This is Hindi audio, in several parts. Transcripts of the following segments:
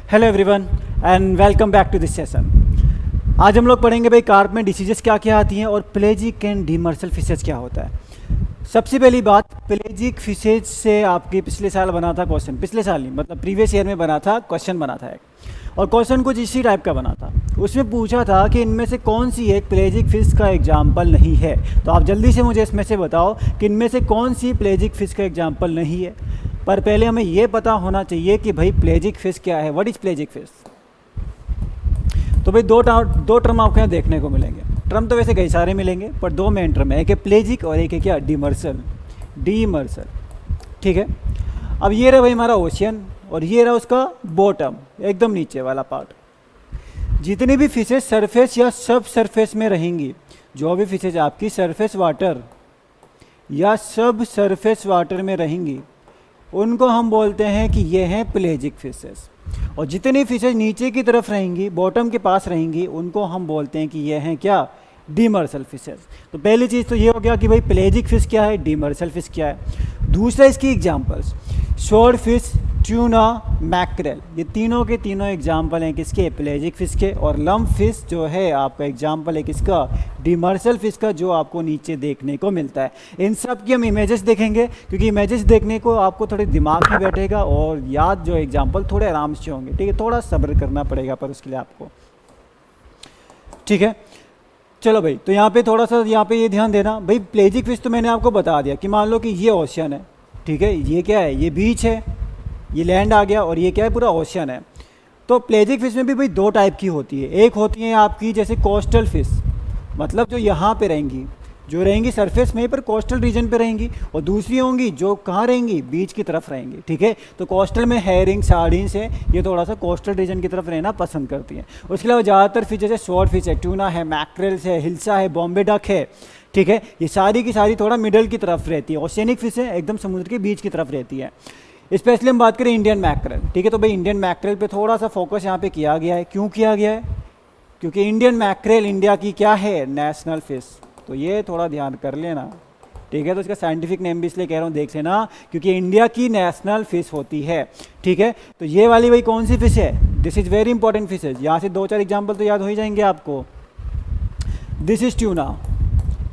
Hello everyone and welcome back to this session. आज हम लोग पढ़ेंगे भाई कार्प में डिसीजेस क्या क्या आती हैं और प्लेजिक एंड डीमर्सल फिशेज क्या होता है। सबसे पहली बात, प्लेजिक फिशेज से आपके पिछले साल बना था क्वेश्चन, पिछले साल नहीं मतलब प्रीवियस ईयर में बना था क्वेश्चन बना था एक, और क्वेश्चन कुछ इसी टाइप का बना था। उसमें पूछा था कि इनमें से कौन सी एक प्लेजिक फिश का एग्जाम्पल नहीं है। तो आप जल्दी से मुझे इसमें से बताओ कि इनमें से कौन सी प्लेजिक फिश का एग्जाम्पल नहीं है। पर पहले हमें ये पता होना चाहिए कि भाई प्लेजिक फिश क्या है, व्हाट इज प्लेजिक फिश। तो भाई दो टर्म आपको यहाँ देखने को मिलेंगे। टर्म तो वैसे कई सारे मिलेंगे पर दो मेन टर्म है, एक है प्लेजिक और एक है क्या, डीमर्सल। डीमर्सल, ठीक है। अब ये रहा भाई हमारा ओशियन और ये रहा उसका बॉटम, एकदम नीचे वाला पार्ट। जितनी भी फिशेज सरफेस या सब सरफेस में रहेंगी, जो भी फिशेज आपकी सरफेस वाटर या सब सरफेस वाटर में रहेंगी, उनको हम बोलते हैं कि ये हैं प्लेजिक फिशेस। और जितनी फिशेज नीचे की तरफ रहेंगी, बॉटम के पास रहेंगी, उनको हम बोलते हैं कि ये हैं क्या, डीमर्सल फिशेस। तो पहली चीज़ तो ये हो गया कि भाई प्लेजिक फिश क्या है, डीमर्सल फिश क्या है। दूसरा इसकी examples, sword fish, tuna, mackerel, ये तीनों के तीनों एग्जाम्पल हैं किसके, प्लेजिक फिश के। और लम्प फिश जो है आपका एग्जाम्पल है किसका, डीमर्सल फिश का, जो आपको नीचे देखने को मिलता है। इन सब की हम इमेजेस देखेंगे क्योंकि इमेजेस देखने को आपको थोड़े दिमाग में बैठेगा और याद जो एग्जाम्पल थोड़े आराम से होंगे, ठीक है। थोड़ा सब्र करना पड़ेगा पर उसके लिए आपको, ठीक है। चलो भाई, तो यहाँ पे थोड़ा सा यहाँ पे ये ध्यान देना भाई, प्लेजिक फिश तो मैंने आपको बता दिया कि मान लो कि ये ओशियन है, ठीक है, ये क्या है, ये बीच है, ये लैंड आ गया, और ये क्या है, पूरा ओशियन है। तो प्लेजिक फिश में भी भाई दो टाइप की होती है। एक होती है आपकी जैसे कोस्टल फिश, मतलब जो यहाँ पे रहेंगी, जो रहेंगी सरफेस में पर कोस्टल रीजन पे रहेंगी, और दूसरी होंगी जो कहाँ रहेंगी, बीच की तरफ रहेंगी, ठीक है। तो कोस्टल में हेरिंग, सार्डिन्स है, ये थोड़ा सा कोस्टल रीजन की तरफ रहना पसंद करती हैं। उसके अलावा ज़्यादातर फिश जैसे स्वॉर्ड फिश है, ट्यूना है, मैक्रेल्स है, हिल्सा है, बॉम्बे डक है, ठीक है, ये सारी की सारी थोड़ा मिडल की तरफ रहती है। ओशियनिक फिश है, एकदम समुद्र के बीच की तरफ रहती है। स्पेशली हम बात करें इंडियन मैक्रेल, ठीक है। तो भाई इंडियन मैक्रेल पे थोड़ा सा फोकस यहाँ पे किया गया है। क्यों किया गया है, क्योंकि इंडियन मैक्रेल इंडिया की क्या है, नेशनल फिश। तो ये थोड़ा ध्यान कर लेना, ठीक है। तो इसका साइंटिफिक नेम भी इसलिए कह रहा हूँ, देख लेना, क्योंकि इंडिया की नेशनल फिश होती है, ठीक है। तो ये वाली भाई कौन सी फिश है, this is very important fishes. यहाँ से दो चार एग्जाम्पल तो याद हो ही जाएंगे आपको। दिस इज ट्यूना,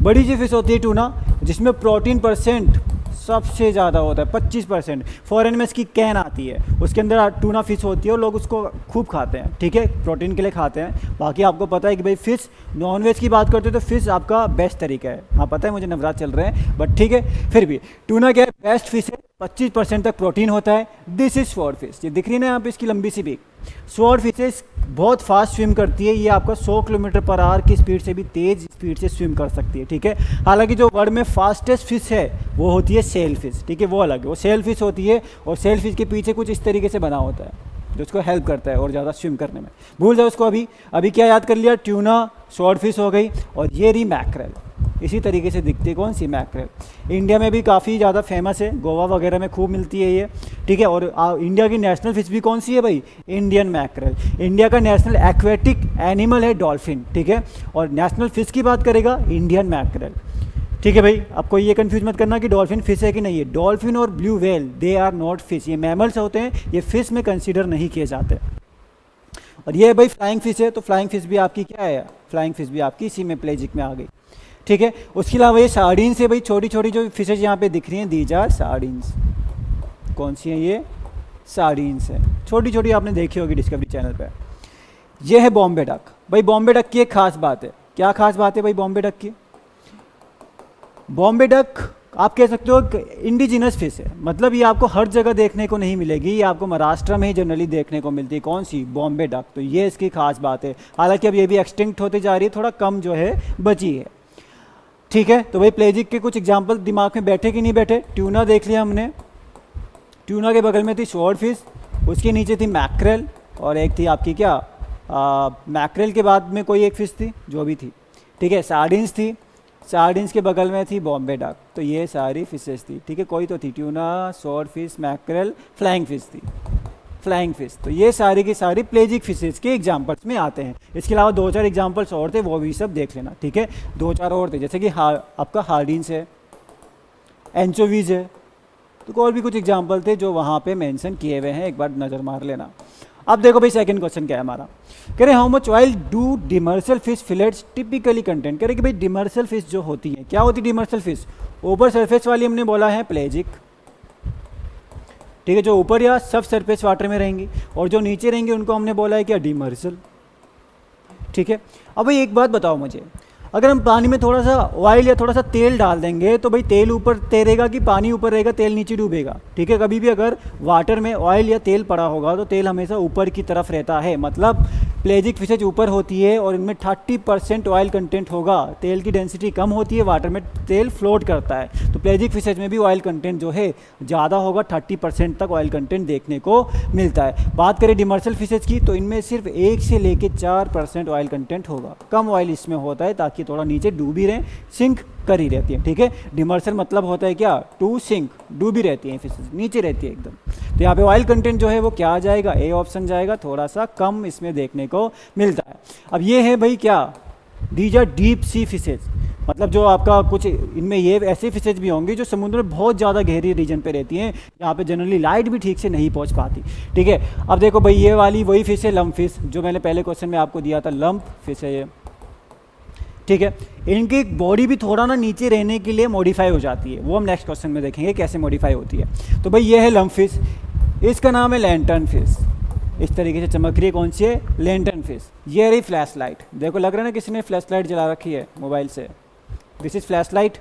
बड़ी सी फिश होती है ट्यूना, जिसमें प्रोटीन परसेंट सबसे ज़्यादा होता है, 25%। फॉरेन में इसकी कैन आती है, उसके अंदर टूना फिश होती है और लोग उसको खूब खाते हैं, ठीक है, प्रोटीन के लिए खाते हैं। बाकी आपको पता है कि भाई फिश, नॉनवेज की बात करते हो तो फिश आपका बेस्ट तरीका है। हाँ पता है मुझे, नवरात्र चल रहे हैं बट ठीक है, फिर भी टूना क्या है, बेस्ट फिश है, 25% तक प्रोटीन होता है। दिस इज स्वॉर्ड फिश, ये दिख रही है ना यहाँ पे इसकी लंबी सी बीक। स्वॉर्ड फिशेस बहुत फास्ट स्विम करती है, ये आपका 100 किलोमीटर पर आवर की स्पीड से भी तेज स्पीड से स्विम कर सकती है, ठीक है। हालांकि जो वर्ल्ड में फास्टेस्ट फिश है वो होती है सेल फिश, ठीक है, वो अलग है, वो सेल फिश होती है। और सेल फिश के पीछे कुछ इस तरीके से बना होता है जो उसको हेल्प करता है और ज़्यादा स्विम करने में। भूल जाओ उसको। अभी क्या याद कर लिया, ट्यूना, स्वॉर्ड फिश हो गई, और ये रही मैक्रेल। इसी तरीके से दिखती है कौन सी, मैक्रेल। इंडिया में भी काफ़ी ज़्यादा फेमस है, गोवा वगैरह में खूब मिलती है ये, ठीक है। और इंडिया की नेशनल फिश भी कौन सी है भाई, इंडियन मैक्रेल। इंडिया का नेशनल एक्वेटिक एनिमल है डॉल्फिन, ठीक है। और नेशनल फिश की बात करेगा इंडियन मैक्रेल, ठीक है भाई। आपको ये कंफ्यूज मत करना कि डॉल्फिन फिश है कि नहीं है। डॉल्फिन और blue whale, they are not fish, ये मैमल्स होते हैं, ये फिश में कंसिडर नहीं किए जाते। और ये भाई फ्लाइंग फिश है, तो फ्लाइंग फिश भी आपकी क्या है, फ्लाइंग फिश भी आपकी इसी में प्लेजिक में आ गई, ठीक है। उसके अलावा ये सार्डिन्स है भाई, छोटी छोटी जो फिशेज यहाँ पे दिख रही हैं, दीज आर सार्डिन्स। कौन सी हैं ये, सार्डिन्स है, छोटी छोटी, आपने देखी होगी डिस्कवरी चैनल पे। ये है बॉम्बे डक। भाई बॉम्बे डक की एक खास बात है, क्या खास बात है भाई बॉम्बे डक की, बॉम्बे डक आप कह सकते हो इंडिजिनस फिश है, मतलब ये आपको हर जगह देखने को नहीं मिलेगी, ये आपको महाराष्ट्र में ही जनरली देखने को मिलती है। कौन सी, बॉम्बे डक। तो ये इसकी खास बात है। हालांकि अब ये भी एक्सटिंक्ट होती जा रही है, थोड़ा कम जो है बची है, ठीक है। तो भाई प्लेजिक के कुछ एग्जाम्पल दिमाग में बैठे कि नहीं बैठे। ट्यूना देख लिया हमने, ट्यूना के बगल में थी स्वॉर्ड फिश, उसके नीचे थी मैक्रेल, और एक थी आपकी क्या, मैक्रेल के बाद में कोई एक फिश थी जो भी थी, ठीक है, सार्डिन्स थी, सार्डिन्स के बगल में थी बॉम्बे डक। तो ये सारी फिशेस थी, ठीक है, कोई तो थी tuna, sword fish, mackerel, flying fish थी, फ्लाइंग फिश। तो ये सारी की सारी प्लेजिक फिशेस के एग्जांपल्स में आते हैं। इसके अलावा दो चार एग्जांपल्स और थे, वो भी सब देख लेना, ठीक है। दो चार और थे, जैसे कि आपका हार्डिन्स है, एंचोवीज है, तो और भी कुछ एग्जांपल थे जो वहाँ पे मेंशन किए हुए हैं, एक बार नज़र मार लेना। अब देखो भाई सेकंड क्वेश्चन क्या है हमारा, कह रहे how much oil do demersal fish fillets typically content. कह रहे कि भाई डिमर्सल फिश जो होती है, क्या होती है डिमर्सल फिश, ऊपर सरफेस वाली हमने बोला है प्लेजिक, ठीक है, जो ऊपर या सब सरफेस वाटर में रहेंगी, और जो नीचे रहेंगी उनको हमने बोला है क्या, डिमर्सल, ठीक है। अब भाई एक बात बताओ मुझे, अगर हम पानी में थोड़ा सा ऑयल या थोड़ा सा तेल डाल देंगे तो भाई तेल ऊपर तैरेगा कि पानी ऊपर रहेगा, तेल नीचे डूबेगा, ठीक है। कभी भी अगर वाटर में ऑयल या तेल पड़ा होगा तो तेल हमेशा ऊपर की तरफ रहता है, मतलब प्लेजिक फिशेज ऊपर होती है और इनमें 30% ऑयल कंटेंट होगा, तेल की डेंसिटी कम होती है, वाटर में तेल फ्लोट करता है, तो प्लेजिक फिशेज में भी ऑयल कंटेंट जो है ज़्यादा होगा, 30% तक ऑयल कंटेंट देखने को मिलता है। बात करें डिमर्सल फिशेज की तो इनमें सिर्फ 1 से लेके 4% ऑयल कंटेंट होगा, कम ऑयल इसमें होता है ताकि थोड़ा नीचे डूबी रहें, सिंक करी रहती है, ठीक है। डिमर्सल मतलब होता है क्या, टू सिंक, डूबी रहती है फिशेज, नीचे रहती है एकदम। तो यहाँ पे ऑयल कंटेंट जो है वो क्या आ जाएगा, ए ऑप्शन जाएगा, थोड़ा सा कम इसमें देखने को मिलता है। अब ये है भाई क्या, these are deep sea fishes, मतलब जो आपका कुछ इनमें ये ऐसे फिशेज भी होंगे जो समुद्र में बहुत ज़्यादा गहरी रीजन पे रहती हैं, जहाँ पे जनरली लाइट भी ठीक से नहीं पहुँच पाती, ठीक है। अब देखो भाई ये वाली वही फिश है लंप फिश, जो मैंने पहले क्वेश्चन में आपको दिया था, लंप फिश है ये, ठीक है। इनकी बॉडी भी थोड़ा ना नीचे रहने के लिए मॉडिफाई हो जाती है, वो हम नेक्स्ट क्वेश्चन में देखेंगे कैसे मॉडिफाई होती है। तो भाई ये है लंप फिश, इसका नाम है लैंटर्न फिश, इस तरीके से चमक रही है, कौन सी है, लैंटर्न फिश। ये रही फ्लैश लाइट, देखो लग रहा है ना किसी ने फ्लैश लाइट जला रखी है मोबाइल से, दिस इज़ फ्लैश लाइट।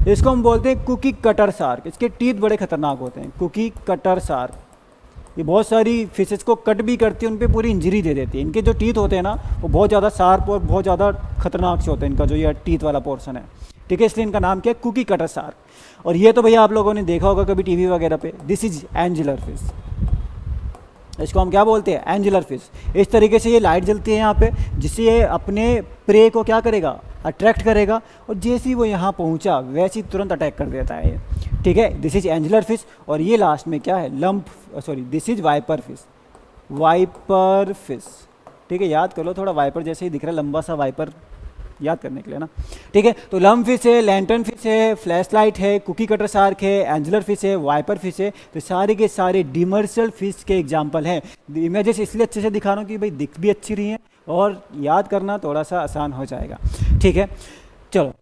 इसको हम बोलते हैं कुकी कटर शार्क, इसके टीथ बड़े खतरनाक होते हैं, कुकी कटर शार्क। ये बहुत सारी फिशेस को कट भी करती है, उन पे पूरी इंजरी दे देती है। इनके जो टीथ होते हैं ना वो बहुत ज़्यादा शार्प और बहुत ज़्यादा खतरनाक से होते हैं, इनका जो ये टीथ वाला पोर्शन है, ठीक है, इसलिए इनका नाम क्या है, कुकी कटर शार्क। और ये तो भैया आप लोगों ने देखा होगा कभी टीवी वगैरह पे, दिस इज एंजुलर फिश, इसको हम क्या बोलते हैं, एंजुलर फिश। इस तरीके से ये लाइट जलती है यहाँ पे, जिससे ये अपने प्रे को क्या करेगा, अट्रैक्ट करेगा, और जैसे ही वो यहाँ पहुँचा वैसे ही तुरंत अटैक कर देता है ये, ठीक है। This is angler fish. और ये लास्ट में क्या है, lump, sorry this is viper fish, viper fish, ठीक है। याद कर लो थोड़ा, वाइपर जैसे ही दिख रहा है, लंबा सा वाइपर याद करने के लिए ना, ठीक है। तो लंप फिश है, लैंटर्न फिश है, फ्लैश लाइट है, कुकी कटर शार्क है, एंजुलर फिश है, वाइपर फिश है, तो सारे के सारे डिमर्सल फिश के एग्जाम्पल हैं। इमेजेस इसलिए अच्छे से दिखा रहा हूँ कि भाई दिख भी अच्छी रही हैं और याद करना थोड़ा सा आसान हो जाएगा, ठीक है। चलो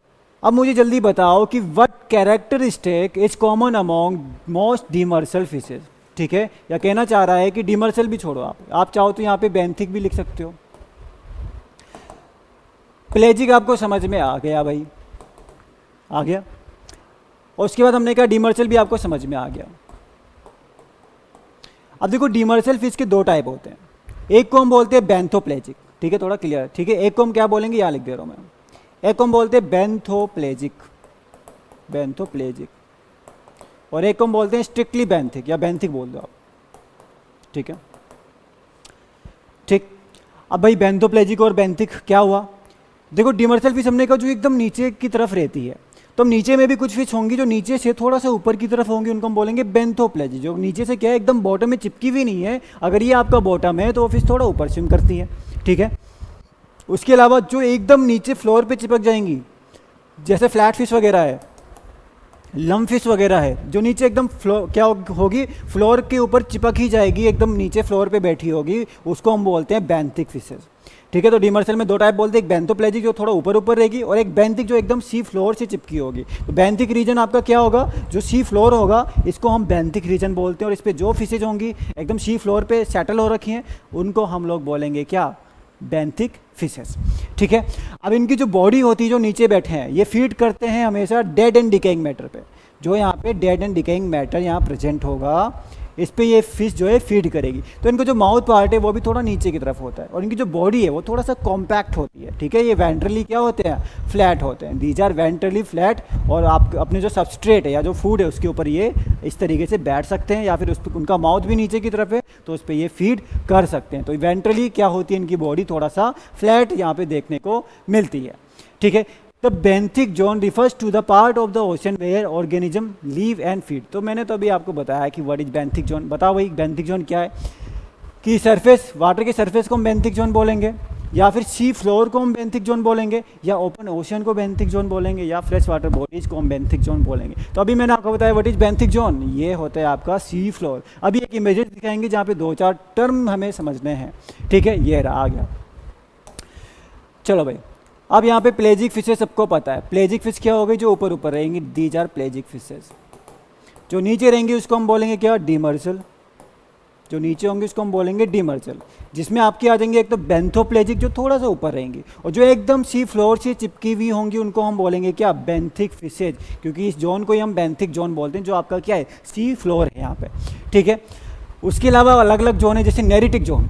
अब मुझे जल्दी बताओ कि what characteristic is common among most demersal fishes, ठीक है। या कहना चाह रहा है कि डिमर्सल भी छोड़ो, आप चाहो तो यहाँ पे बेंथिक भी लिख सकते हो। प्लेजिक आपको समझ में आ गया भाई, आ गया। और उसके बाद हमने कहा डिमर्सल भी आपको समझ में आ गया। अब देखो डिमर्सल फिश के दो टाइप होते हैं, एक को हम बोलते हैं बेंथोप्लेजिक, ठीक है, थोड़ा क्लियर, ठीक है। एक को हम क्या बोलेंगे, यहाँ लिख दे रहा हूँ मैं, एक को हम बोलते हैं बेंथोप्लेजिक, बेंथोप्लेजिक, और एक को हम बोलते हैं स्ट्रिक्टली बेंथिक या बेंथिक बोल दो आप, ठीक है, ठीक। अब भाई बेंथोप्लेजिक और बेंथिक क्या हुआ, देखो डिमर्सल फिश हमने कहा जो एकदम नीचे की तरफ रहती है, तो नीचे में भी कुछ फिश होंगी जो नीचे से थोड़ा सा ऊपर की तरफ होंगी, उनको हम बोलेंगे बेंथोप्लेजिक, जो नीचे से क्या है एकदम बॉटम में चिपकी हुई नहीं है। अगर ये आपका बॉटम है तो वो फिश थोड़ा ऊपर स्विम करती है, ठीक है। उसके अलावा जो एकदम नीचे फ्लोर पे चिपक जाएंगी, जैसे फ्लैट फिश वगैरह है, लंप फिश वगैरह है, जो नीचे एकदम क्या होगी, फ्लोर के ऊपर चिपक ही जाएगी, एकदम नीचे फ्लोर पे बैठी होगी, उसको हम बोलते हैं बेंथिक फिशेज, ठीक है। तो डिमर्सल में दो टाइप बोलते हैं, एक बेंथोप्लेजिक जो थोड़ा ऊपर ऊपर रहेगी, और एक बेंथिक जो एकदम सी फ्लोर से चिपकी होगी। तो बेंथिक रीजन आपका क्या होगा, जो सी फ्लोर होगा इसको हम बेंथिक रीजन बोलते हैं, और इस पर जो फिशेज होंगी एकदम सी फ्लोर पे सेटल हो रखी हैं उनको हम लोग बोलेंगे क्या, बेंथिक फिशेस, ठीक है। अब इनकी जो बॉडी होती है, जो नीचे बैठे हैं, ये फीड करते हैं हमेशा डेड एंड डिकेइंग मैटर पे, जो यहाँ पे डेड एंड डिकेइंग मैटर यहाँ प्रेजेंट होगा, इस पे ये फिश जो है फीड करेगी। तो इनको जो माउथ पार्ट है वो भी थोड़ा नीचे की तरफ होता है, और इनकी जो बॉडी है वो थोड़ा सा कॉम्पैक्ट होती है, ठीक है। ये वेंट्रली क्या होते हैं, फ्लैट होते हैं, दीज आर वेंट्रली फ्लैट, और आप अपने जो सबस्ट्रेट है या जो फूड है उसके ऊपर ये इस तरीके से बैठ सकते हैं, या फिर उस पर उनका माउथ भी नीचे की तरफ है तो उस पर ये फीड कर सकते हैं। तो वेंट्रली क्या होती है, इनकी बॉडी थोड़ा सा फ्लैट यहाँ पे देखने को मिलती है, ठीक है। The benthic zone refers to the part of the ocean where organism live and feed. तो मैंने तो अभी आपको बताया कि व्हाट इज बेंथिक जोन। बताओ भाई बेंथिक जोन क्या है, कि सरफेस, वाटर के सरफेस को हम बेंथिक जोन बोलेंगे, या फिर सी फ्लोर को हम बेंथिक जोन बोलेंगे, या ओपन ओशन को बेंथिक जोन बोलेंगे, या फ्रेश वाटर बॉडीज को हम बेंथिक जोन बोलेंगे। तो अभी मैंने आपको बताया व्हाट इज बेंथिक जोन, ये होता है आपका सी फ्लोर। अभी एक इमेजेस दिखाएंगे जहाँ पे 2-4 टर्म हमें समझने हैं, ठीक है। ये रहा, आ गया। चलो भाई, अब यहाँ पे प्लेजिक फिशेस सबको पता है। प्लेजिक फिश क्या हो गई, जो ऊपर ऊपर रहेंगी, दीज आर प्लेजिक फिशेस। जो नीचे रहेंगी उसको हम बोलेंगे क्या, डीमर्सल। जो नीचे होंगे उसको हम बोलेंगे डीमर्सल। जिसमें आपकी आ जाएंगे एक तो बेंथोप्लेजिक, जो थोड़ा सा ऊपर रहेंगी, और जो एकदम सी फ्लोर से चिपकी हुई होंगी उनको हम बोलेंगे क्या, बेंथिक फिशेज। क्योंकि इस जोन को ही हम बेंथिक जोन बोलते हैं, जो आपका क्या है, सी फ्लोर है यहाँ पे, ठीक है। उसके अलावा अलग अलग जोन है, जैसे नेरिटिक जोन।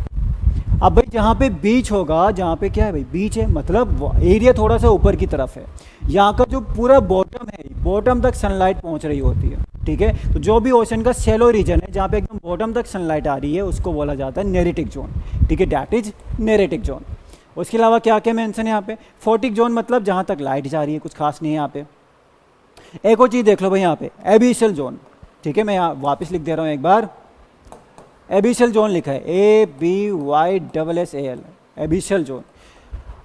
अब भाई जहाँ पे बीच होगा, जहाँ पे क्या है भाई, बीच है, मतलब एरिया थोड़ा सा ऊपर की तरफ है, यहाँ का जो पूरा बॉटम है, बॉटम तक सनलाइट पहुँच रही होती है, ठीक है। तो जो भी ओशन का शैलो रीजन है, जहाँ पे एकदम बॉटम तक सनलाइट आ रही है, उसको बोला जाता है नेरिटिक जोन, ठीक है। That is neritic zone. उसके अलावा क्या क्या मेंशन है यहाँ पे, फोटिक जोन, मतलब जहाँ तक लाइट जा रही है, कुछ खास नहीं है यहाँ पे। एक और चीज़ देख लो भाई, यहाँ पे एबिसल जोन, ठीक है। मैं यहाँ वापस लिख दे रहा हूँ एक बार, एबिसल जोन लिखा है, ABYSSAL, एबिसल जोन।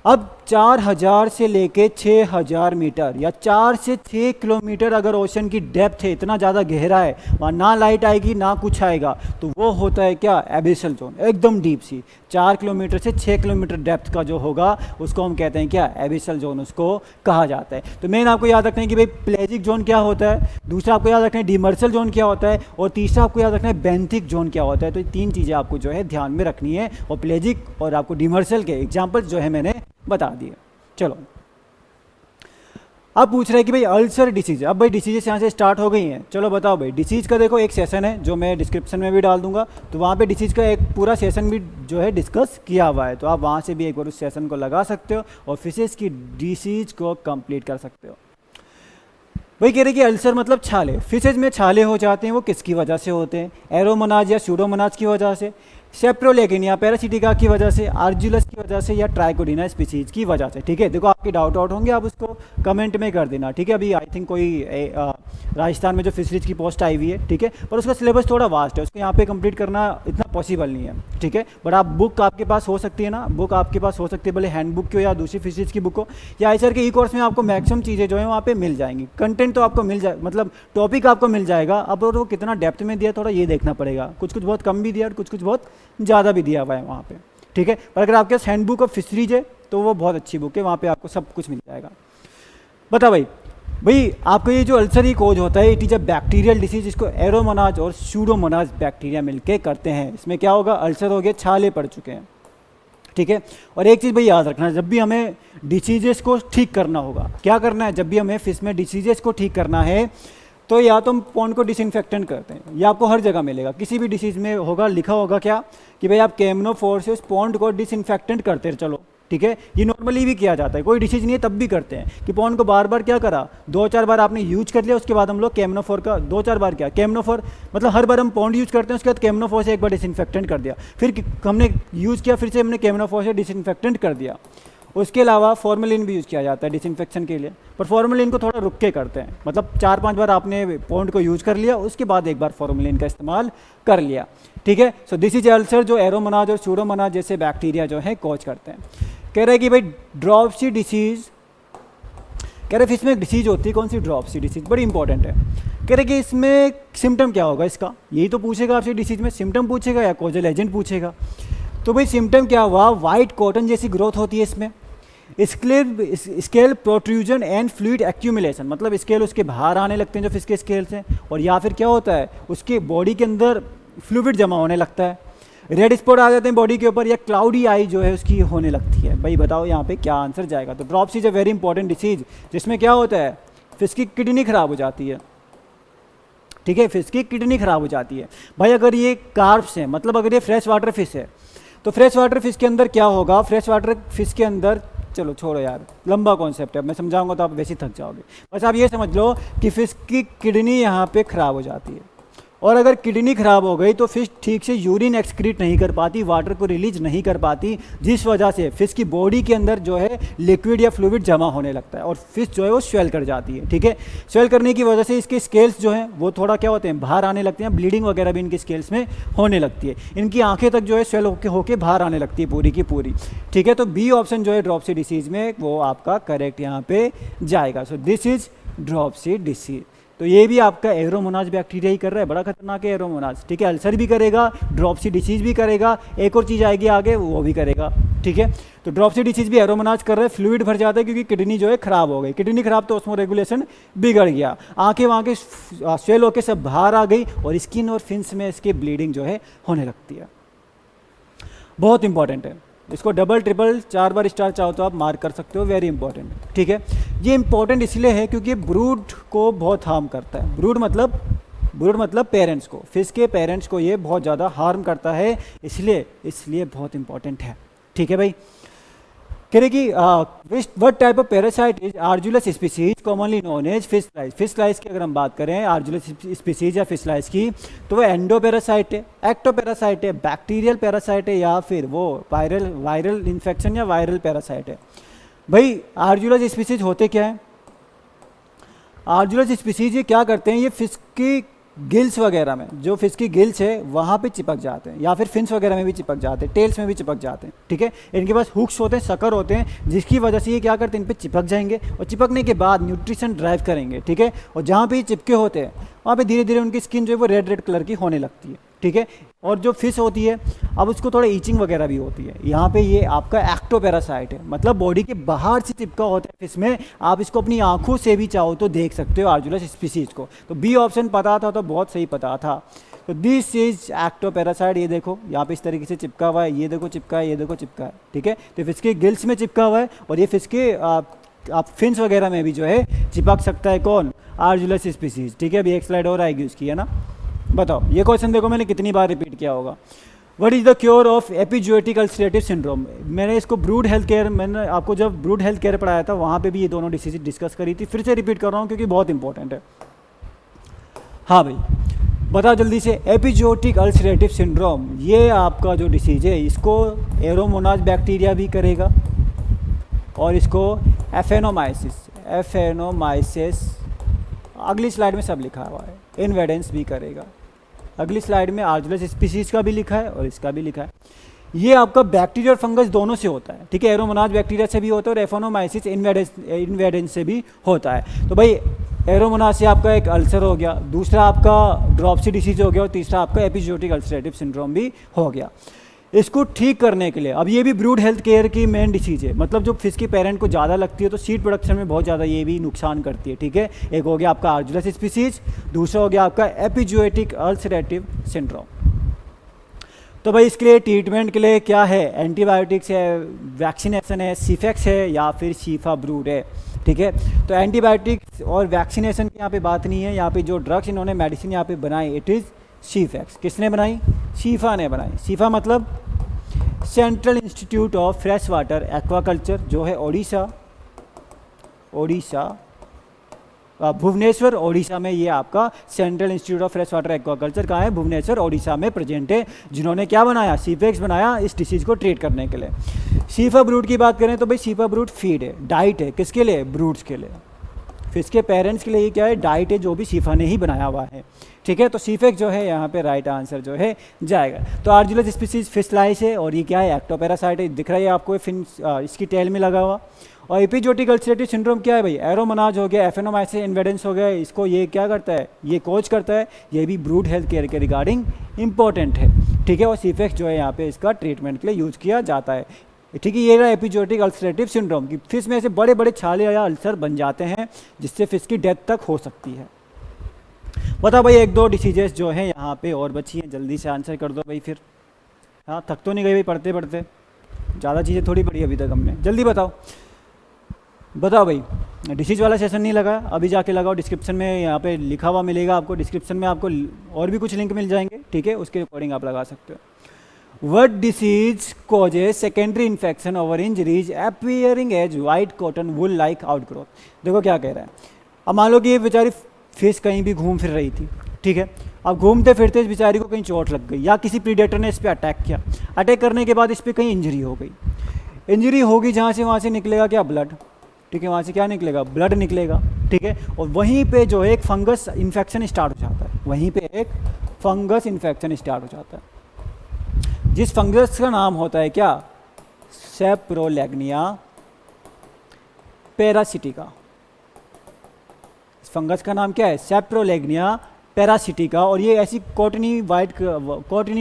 अब 4000 से लेके 6000 मीटर या 4 से 6 किलोमीटर अगर ओशन की डेप्थ है, इतना ज़्यादा गहरा है, वहाँ ना लाइट आएगी ना कुछ आएगा, तो वो होता है क्या, एबिसल जोन, एकदम डीप सी। 4 किलोमीटर से 6 किलोमीटर डेप्थ का जो होगा उसको हम कहते हैं क्या, एबिसल जोन उसको कहा जाता है। तो मेन आपको याद रखना है कि भाई प्लेजिक जोन क्या होता है, दूसरा आपको याद रखना है डीमर्सल जोन क्या होता है, और तीसरा आपको याद रखना है बेंथिक जोन क्या होता है। तो ये 3 चीज़ें आपको जो है ध्यान में रखनी है, और प्लेजिक और आपको डीमर्सल के एग्जाम्पल जो है मैंने बता दिए। चलो, अब पूछ रहे हैं कि भाई अल्सर डिसीज। अब भाई डिसीजेस यहाँ से स्टार्ट हो गई हैं, चलो बताओ भाई। डिसीज का देखो एक सेशन है जो मैं डिस्क्रिप्शन में भी डाल दूंगा, तो वहाँ पे डिसीज का एक पूरा सेशन भी जो है डिस्कस किया हुआ है, तो आप वहाँ से भी एक बार उस सेशन को लगा सकते हो और फिशेस की डिसीज को कंप्लीट कर सकते हो। वही कह रहे कि अल्सर मतलब छाले, फिशेज में छाले हो जाते हैं, वो किसकी वजह से होते हैं, एरोमोनाज या स्यूडोमोनाज की वजह से, सेप्रोलेगिन या पैरासिटिका की वजह से, आर्जुलस की वजह से, या ट्राइकोडीना स्पीसीज की वजह से, ठीक है। देखो आपके डाउट होंगे, आप उसको कमेंट में कर देना, ठीक है। अभी आई थिंक कोई राजस्थान में जो फिशरीज की पोस्ट आई हुई है, ठीक है, पर उसका सिलेबस थोड़ा वास्ट है, उसको यहाँ पे कंप्लीट करना इतना पॉसिबल नहीं है, ठीक है। बट आप बुक आपके पास हो सकती है ना, बुक आपके पास हो सकती है, भले हैंड बुक की हो या दूसरी फिशरीज की बुक हो, या आईसर के ई कोर्स में आपको मैक्सिमम चीज़ें जो है वहाँ पे मिल जाएंगी। कंटेंट तो आपको मिल जाए, मतलब टॉपिक आपको मिल जाएगा, अब वो कितना डेप्थ में दिया थोड़ा ये देखना पड़ेगा, कुछ कुछ बहुत कम भी दिया और कुछ कुछ बहुत ज़्यादा भी दिया हुआ है वहाँ पे, ठीक है। पर अगर आपके पास हैंड बुक ऑफ फिशरीज है तो वो बहुत अच्छी बुक है, वहाँ पे आपको सब कुछ मिल जाएगा। बता भाई आपको ये जो अल्सर ही कोज होता है, it is a bacterial disease, इसको एरोमोनाज और स्यूडोमोनाज बैक्टीरिया मिलके करते हैं। इसमें क्या होगा, अल्सर हो गए, छाले पड़ चुके हैं, ठीक है। और एक चीज़ भाई याद रखना, जब भी हमें डिसीजेस को ठीक करना होगा, क्या करना है, जब भी हमें फिश में डिसीजेस को ठीक करना है, तो या तो हम पॉन्ड को डिसइंफेक्टेंट करते हैं, या आपको हर जगह मिलेगा, किसी भी डिसीज़ में होगा, लिखा होगा क्या कि भाई आप केमनोफोर से उस पॉन्ड को डिसइंफेक्टेंट करते चलो, ठीक है। ये नॉर्मली भी किया जाता है, कोई डिसीज नहीं है तब भी करते हैं कि पॉन्ड को बार बार क्या करा, 2-4 बार आपने यूज कर लिया, उसके बाद हम लोग केमनोफोर का 2-4 बार क्या, केमनोफोर मतलब हर बार हम पॉन्ड यूज करते हैं, उसके बाद केमनोफोर से एक बार डिसइंफेक्टेंट कर दिया, फिर हमने यूज़ किया, फिर से हमने केमनोफोर से डिसइंफेक्टेंट कर दिया। उसके अलावा फॉर्मेलिन भी यूज़ किया जाता है डिसइंफेक्शन के लिए, पर फॉर्मेलिन को थोड़ा रुक के करते हैं, मतलब 4-5 बार आपने पॉन्ड को यूज कर लिया, उसके बाद एक बार फॉर्मेलिन का इस्तेमाल कर लिया, ठीक है। सो दिस इज अल्सर जो एरोमोनाज और स्यूडोमोनाज जैसे बैक्टीरिया जो है कॉज करते हैं। कह रहे हैं कि भाई ड्रॉपसी डिसीज, कह रहे फिश में एक डिसीज होती है, कौन सी, ड्रॉपसी डिसीज, बड़ी इंपॉर्टेंट है। कह रहे कि इसमें सिम्टम क्या होगा इसका, यही तो पूछेगा आपसे, डिसीज में सिम्टम पूछेगा या कॉजल एजेंट पूछेगा। तो भाई सिम्टम क्या हुआ, वाइट कॉटन जैसी ग्रोथ होती है इसमें, scale protrusion and fluid accumulation, मतलब स्केल उसके बाहर आने लगते हैं जो फिश के स्केल से, और या फिर क्या होता है, उसके बॉडी के अंदर फ्लूइड जमा होने लगता है, रेड स्पॉट आ जाते हैं बॉडी के ऊपर, या क्लाउडी आई जो है उसकी होने लगती है। भाई बताओ यहाँ पे क्या आंसर जाएगा। तो dropsy is a very important disease, जिसमें क्या होता है, फिश की किडनी खराब हो जाती है, ठीक है, फिश की किडनी खराब हो जाती है। भाई अगर ये कार्प्स हैं, मतलब अगर ये फ्रेश वाटर फिश है, तो फ्रेश वाटर फिश के अंदर क्या होगा, फ्रेश वाटर फिश के अंदर, चलो छोड़ो यार, लंबा कॉन्सेप्ट है, मैं समझाऊंगा तो आप वैसे ही थक जाओगे, बस आप ये समझ लो कि फिश की किडनी यहाँ पे खराब हो जाती है, और अगर किडनी खराब हो गई तो फिश ठीक से यूरिन एक्सक्रीट नहीं कर पाती, वाटर को रिलीज नहीं कर पाती, जिस वजह से फिश की बॉडी के अंदर जो है लिक्विड या फ्लूइड जमा होने लगता है और फिश जो है वो स्वेल कर जाती है। ठीक है, स्वेल करने की वजह से इसके स्केल्स जो हैं वो थोड़ा क्या होते हैं, बाहर आने लगते हैं, ब्लीडिंग वगैरह भी इनकी स्केल्स में होने लगती है, इनकी आंखें तक जो है स्वेल होके बाहर आने लगती है पूरी की पूरी। ठीक है, तो बी ऑप्शन जो है ड्रॉपसी डिसीज में वो आपका करेक्ट यहाँ पे जाएगा। So this is dropsy disease. तो ये भी आपका एरोमोनाज बैक्टीरिया ही कर रहा है, बड़ा खतरनाक है एरोमोनाज। ठीक है, अल्सर भी करेगा, ड्रॉपसी डिसीज भी करेगा, एक और चीज़ आएगी आगे वो भी करेगा। ठीक है, तो ड्रॉपसी डिसीज भी एरोमोनाज कर रहा है, फ्लूइड भर जाता है क्योंकि किडनी जो है खराब हो गई, किडनी खराब तो ऑस्मो रेगुलेशन बिगड़ गया, आंखें वाँखें स्वेल होके सब बाहर आ गई और स्किन और फिन्स में इसकी ब्लीडिंग जो है होने लगती है। बहुत इंपॉर्टेंट है, इसको डबल ट्रिपल 4 बार स्टार चाहो तो आप मार्क कर सकते हो, वेरी इंपॉर्टेंट। ठीक है, ये इंपॉर्टेंट इसलिए है क्योंकि ब्रूड को बहुत हार्म करता है। ब्रूड मतलब पेरेंट्स को, फिश के पेरेंट्स को ये बहुत ज़्यादा हार्म करता है, इसलिए बहुत इंपॉर्टेंट है। ठीक है भाई, कह रहे कि what type of parasite is argulus species commonly known as fish flies. Fish flies की अगर हम बात करें आर्जुलस स्पीसीज या फिश फ्लाइज की, तो वो एंडो पैरासाइट है, एक्टो पैरासाइट है, बैक्टीरियल पैरासाइट है, या फिर वो वायरल इन्फेक्शन या वायरल पैरासाइट है। भाई आर्जुलस स्पीसीज होते क्या है, आर्जुलस स्पीसीज ये क्या करते हैं, ये फिश की गिल्स वगैरह में, जो फिश की गिल्स है वहाँ पे चिपक जाते हैं, या फिर फिन्स वगैरह में भी चिपक जाते हैं, टेल्स में भी चिपक जाते हैं। ठीक है, इनके पास हुक्स होते हैं, सकर होते हैं, जिसकी वजह से ये क्या करते हैं, इन पे चिपक जाएंगे और चिपकने के बाद न्यूट्रिशन ड्राइव करेंगे। ठीक है, और जहाँ पे ये चिपके होते हैं वहाँ पे धीरे धीरे उनकी स्किन जो है वो रेड कलर की होने लगती है। ठीक है, और जो फिश होती है अब उसको थोड़ा ईचिंग वगैरह भी होती है। यहाँ पे ये आपका एक्टो पैरासाइट है, मतलब बॉडी के बाहर से चिपका होता है फिश में, आप इसको अपनी आंखों से भी चाहो तो देख सकते हो आर्जुलस स्पीसीज को। तो बी ऑप्शन पता था तो बहुत सही पता था। तो दिस इज एक्टो पैरासाइट, ये देखो यहाँ पे इस तरीके से चिपका हुआ है, ये देखो चिपका है, ये देखो चिपका है। ठीक है, तो फिश के गिल्स में चिपका हुआ है और ये फिश के आप फिन्स वगैरह में भी जो है चिपक सकता है। कौन, आर्जुलस स्पीसीज। ठीक है, अभी एक स्लाइड और आएगी उसकी, है ना। बताओ ये क्वेश्चन देखो मैंने कितनी बार रिपीट किया होगा। What is the cure of epizootic ulcerative syndrome. मैंने इसको ब्रूड हेल्थ केयर, मैंने आपको जब ब्रूड हेल्थ केयर पढ़ाया था वहाँ पे भी ये दोनों डिसीज डिस्कस करी थी, फिर से रिपीट कर रहा हूँ क्योंकि बहुत इंपॉर्टेंट है। हाँ भाई बताओ जल्दी से, एपिजोटिक अल्सरेटिव सिंड्रोम ये आपका जो डिसीज है इसको एरोमोनाज बैक्टीरिया भी करेगा और इसको एफेनोमाइसिस अगली स्लाइड में सब लिखा हुआ है, इनवेडेंस भी करेगा। अगली स्लाइड में आर्जुलस स्पीसीज का भी लिखा है और इसका भी लिखा है। ये आपका बैक्टीरिया और फंगस दोनों से होता है। ठीक है, एरोमोनाज बैक्टीरिया से भी होता है और एफेनोमाइसिस इनवेडेंस से भी होता है। तो भाई एरोमोनाज से आपका एक अल्सर हो गया, दूसरा आपका ड्रॉपसी डिसीज हो गया और तीसरा आपका एपिजोटिक अल्सरेटिव सिंड्रोम भी हो गया। इसको ठीक करने के लिए अब ये भी ब्रूड हेल्थ केयर की मेन डिसीज है, मतलब जो फिश की पेरेंट को ज़्यादा लगती है तो सीड प्रोडक्शन में बहुत ज़्यादा ये भी नुकसान करती है। ठीक है, एक हो गया आपका आर्जुलस स्पीसीज, दूसरा हो गया आपका एपिजोटिक अल्सरेटिव सिंड्रोम। तो भाई इसके लिए ट्रीटमेंट के लिए क्या है, एंटीबायोटिक्स है, वैक्सीनेशन है, सीफेक्स है या फिर शीफा ब्रूड है। ठीक है, तो एंटीबायोटिक्स और वैक्सीनेशन की यहाँ पे बात नहीं है, यहाँ पे जो ड्रग्स इन्होंने मेडिसिन यहाँ पे बनाई इट इज़ सीफेक्स। किसने बनाई, शीफा ने बनाई। शीफा मतलब central institute of fresh water aquaculture, जो है ओडिशा भुवनेश्वर ओडिशा में। ये आपका central institute of fresh water aquaculture कहाँ है, भुवनेश्वर ओडिशा में प्रेजेंट है, जिन्होंने क्या बनाया, सीफेक्स बनाया इस डिसीज को ट्रीट करने के लिए। शीफा ब्रूड की बात करें तो भाई शीफा ब्रूड फीड है, डाइट है, किसके लिए, ब्रूड्स के लिए, फिश के पेरेंट्स के लिए ये क्या है, डाइट है जो भी शीफा ने ही बनाया हुआ है। ठीक है, तो सीफेक्स जो है यहाँ पे राइट आंसर जो है जाएगा। तो आर्जुलस स्पीसीज फिश लाइस है और ये क्या है, एक्टोपैरासाइट है, दिख रहा है आपको इसकी टेल में लगा हुआ। और एपिजोटिक अल्सरेटिव सिंड्रोम क्या है भाई, एरोमोनाज हो गया, एफेनोमाइसिस इनवेडेंस हो गया, इसको ये क्या करता है, ये कोच करता है, ये भी ब्रूड हेल्थ केयर के रिगार्डिंग इंपॉर्टेंट है। ठीक है, और सीफेक्स जो है यहाँ पे इसका ट्रीटमेंट के लिए यूज़ किया जाता है। ठीक है, ये रहा एपिजोटिक अल्सरेटिव सिंड्रोम की फिश में ऐसे बड़े बड़े छाले या अल्सर बन जाते हैं जिससे फिश की डेथ तक हो सकती है। बताओ भाई एक दो डिसीजेस जो हैं यहाँ पे और बची हैं, जल्दी से आंसर कर दो भाई फिर। हाँ थक तो नहीं गए भाई पढ़ते पढ़ते, ज़्यादा चीज़ें थोड़ी पढ़ी अभी तक हमने, जल्दी बताओ भाई। डिसीज वाला सेशन नहीं लगा, अभी जाके लगाओ, डिस्क्रिप्शन में यहाँ पे लिखा हुआ मिलेगा आपको, डिस्क्रिप्शन में आपको और भी कुछ लिंक मिल जाएंगे। ठीक है, उसके अकॉर्डिंग आप लगा सकते हो। What disease causes secondary infection over injuries appearing as white cotton wool like outgrowth। देखो क्या कह रहा है, अब मान लो कि ये बेचारी फिश कहीं भी घूम फिर रही थी, ठीक है, अब घूमते फिरते इस बेचारी को कहीं चोट लग गई या किसी प्रीडेटर ने इस पर अटैक किया, अटैक करने के बाद इस पर कहीं इंजरी हो गई, इंजरी होगी जहाँ से वहाँ से निकलेगा क्या, ब्लड, ठीक है, वहाँ से क्या निकलेगा, ब्लड निकलेगा, ठीक है, और वहीं पे जो है एक फंगस इन्फेक्शन स्टार्ट हो जाता है, वहीं पे एक फंगस इन्फेक्शन स्टार्ट हो जाता है, जिस फंगस का नाम होता है क्या, सेप्रोलेग्निया पैरासिटिका। इस फंगस का नाम क्या है, सेप्रोलेग्निया पैरासिटिका, और ये ऐसी कॉटनी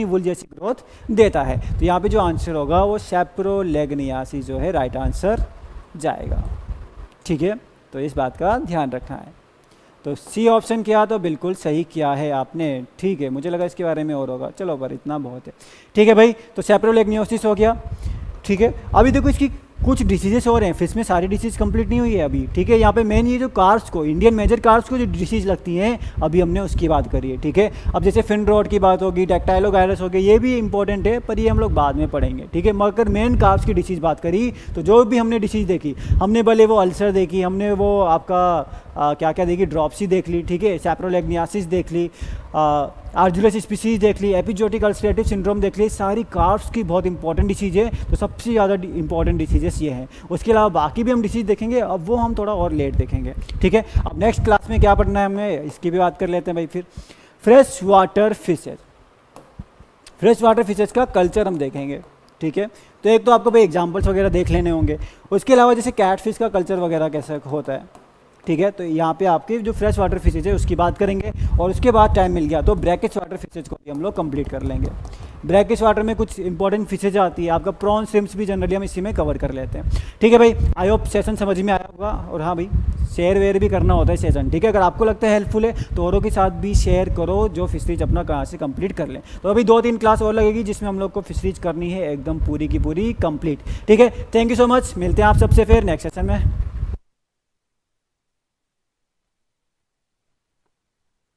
वुल जैसी ग्रोथ देता है। तो यहाँ पे जो आंसर होगा वो सेप्रोलेग्नियासिस जो है राइट आंसर जाएगा, ठीक है, तो इस बात का ध्यान रखना है। तो सी ऑप्शन किया तो बिल्कुल सही किया है आपने, ठीक है, मुझे लगा इसके बारे में और होगा, चलो पर इतना बहुत है, ठीक है भाई। तो सेप्रोलेग्नियोसिस हो गया, ठीक है। अभी देखो इसकी कुछ डिसीजेस हो रहे हैं, फिश में सारी डिसीज कंप्लीट नहीं हुई है अभी, ठीक है। यहाँ पे मेन ये जो कार्ब्स को, इंडियन मेजर कार्ब्स को जो डिसीज लगती हैं अभी हमने उसकी बात करी है, ठीक है। अब जैसे फिन रॉट की बात होगी, डैक्टाइलोगायरस हो गया, ये भी इंपॉर्टेंट है पर ये हम लोग बाद में पढ़ेंगे, ठीक है। मगर मेन कार्ब्स की डिसीज बात करी तो जो भी हमने डिसीज देखी, हमने भले वो अल्सर देखी, हमने वो आपका क्या क्या देखी, ड्रॉप्सी देख ली, ठीक है, सेप्रोलेग्नियासिस देख ली, आर्जुलस स्पीसीज देख ली, एपिजोटिक अल्सरेटिव सिंड्रोम देख ली, सारी कार्ब्स की बहुत इंपॉर्टेंट डिसीज है। तो सबसे ज़्यादा इंपॉर्टेंट डिसीजेस ये हैं, उसके अलावा बाकी भी हम डिसीज देखेंगे, अब वो हम थोड़ा और लेट देखेंगे, ठीक है। अब नेक्स्ट क्लास में क्या पढ़ना है हमें, इसकी भी बात कर लेते हैं भाई। फिर fresh water fishes, fresh water fishes का कल्चर हम देखेंगे, ठीक है। तो एक तो आपको भाई एग्जाम्पल्स वगैरह देख लेने होंगे, उसके अलावा जैसे कैट फिश का कल्चर वगैरह कैसा होता है, ठीक है। तो यहाँ पे आपके जो फ्रेश वाटर फिशेज है उसकी बात करेंगे, और उसके बाद टाइम मिल गया तो ब्रैकिश वाटर फिशेज को भी हम लोग कंप्लीट कर लेंगे। ब्रैकिश वाटर में कुछ इंपॉर्टेंट फिशेज आती है, आपका प्रॉन श्रिम्प्स भी जनरली हम इसी में कवर कर लेते हैं, ठीक है भाई। आई होप सेशन समझ में आया होगा, और हाँ भाई शेयर वेयर भी करना होता है सेशन, ठीक है। अगर आपको लगता है हेल्पफुल है तो औरों के साथ भी शेयर करो जो फिशरीज अपना कहाँ से कंप्लीट कर लें। तो अभी 2-3 क्लास और लगेगी जिसमें हम लोग को फिशरीज करनी है एकदम पूरी की पूरी कंप्लीट, ठीक है। थैंक यू सो मच, मिलते हैं आप सबसे फिर नेक्स्ट सेशन में।